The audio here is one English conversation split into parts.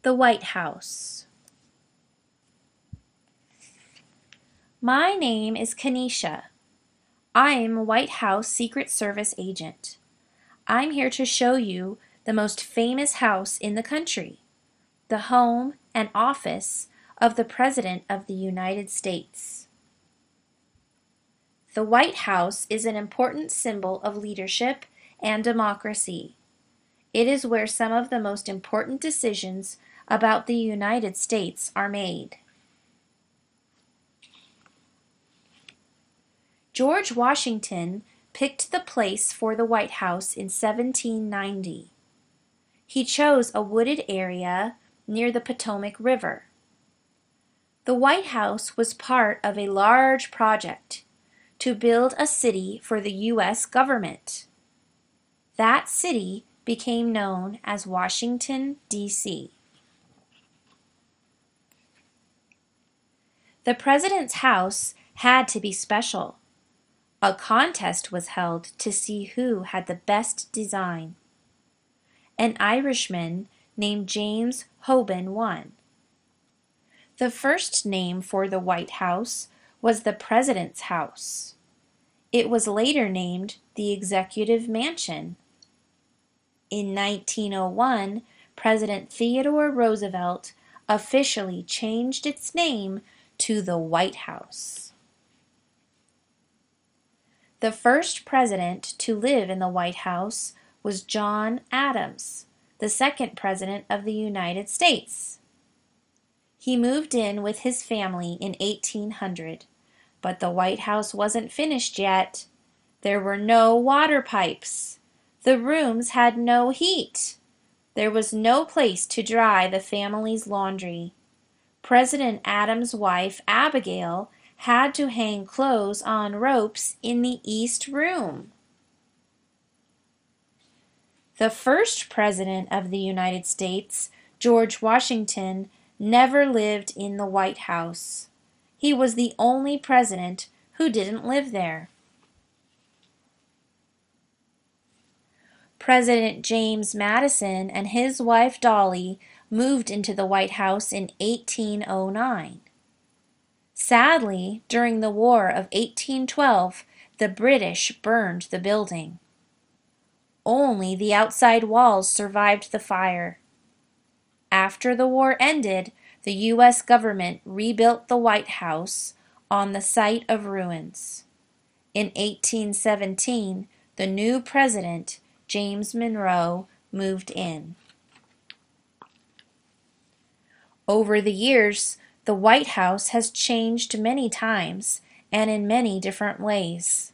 The White House. My name is Kanisha. I'm a White House Secret Service agent. I'm here to show you the most famous house in the country, the home and office of the President of the United States. The White House is an important symbol of leadership and democracy. It is where some of the most important decisions about the United States are made. George Washington picked the place for the White House in 1790. He chose a wooded area near the Potomac River. The White House was part of a large project to build a city for the U.S. government. That city became known as Washington, D.C. The president's house had to be special. A contest was held to see who had the best design. An Irishman named James Hoban won. The first name for the White House was the President's House. It was later named the Executive Mansion. In 1901, President Theodore Roosevelt officially changed its name to the White House. The first president to live in the White House was John Adams, the second president of the United States. He moved in with his family in 1800, but the White House wasn't finished yet. There were no water pipes. The rooms had no heat. There was no place to dry the family's laundry. President Adams' wife, Abigail, had to hang clothes on ropes in the East Room. The first president of the United States, George Washington, never lived in the White House. He was the only president who didn't live there. President James Madison and his wife Dolly moved into the White House in 1809. Sadly, during the War of 1812, the British burned the building. Only the outside walls survived the fire. After the war ended, the U.S. government rebuilt the White House on the site of ruins. In 1817, the new president, James Monroe, moved in. Over the years, the White House has changed many times and in many different ways.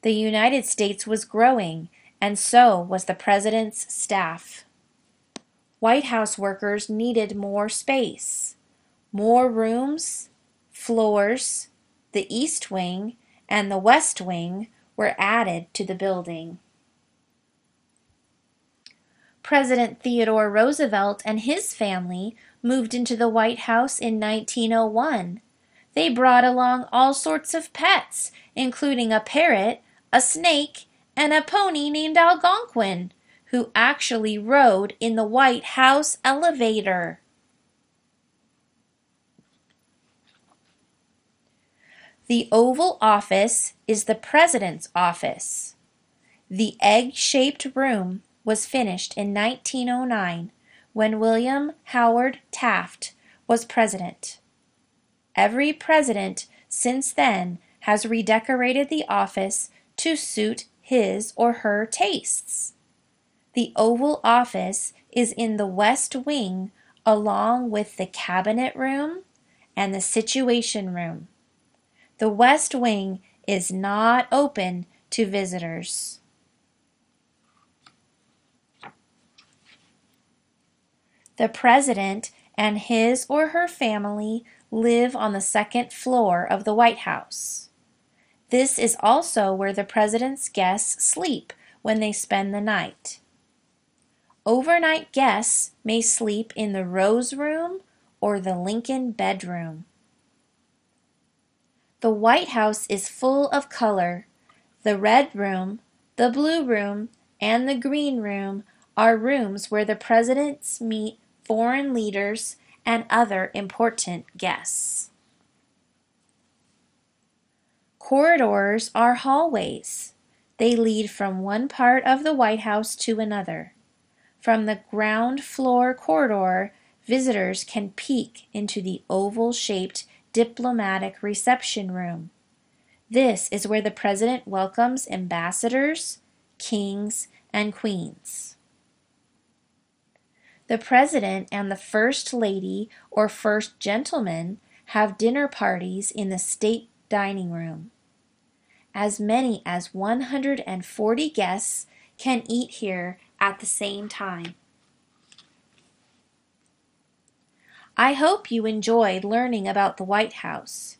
The United States was growing, and so was the president's staff. White House workers needed more space, more rooms, floors. The East Wing and the West Wing were added to the building. President Theodore Roosevelt and his family moved into the White House in 1901. They brought along all sorts of pets, including a parrot, a snake, and a pony named Algonquin, who actually rode in the White House elevator. The Oval Office is the President's office. The egg-shaped room was finished in 1909 when William Howard Taft was president. Every president since then has redecorated the office to suit his or her tastes. The Oval Office is in the West Wing along with the Cabinet Room and the Situation Room. The West Wing is not open to visitors. The president and his or her family live on the second floor of the White House. This is also where the president's guests sleep when they spend the night. Overnight guests may sleep in the Rose Room or the Lincoln Bedroom. The White House is full of color. The Red Room, the Blue Room, and the Green Room are rooms where the presidents meet foreign leaders, and other important guests. Corridors are hallways. They lead from one part of the White House to another. From the ground floor corridor, visitors can peek into the oval-shaped diplomatic reception room. This is where the president welcomes ambassadors, kings, and queens. The president and the first lady or first gentleman have dinner parties in the state dining room. As many as 140 guests can eat here at the same time. I hope you enjoyed learning about the White House.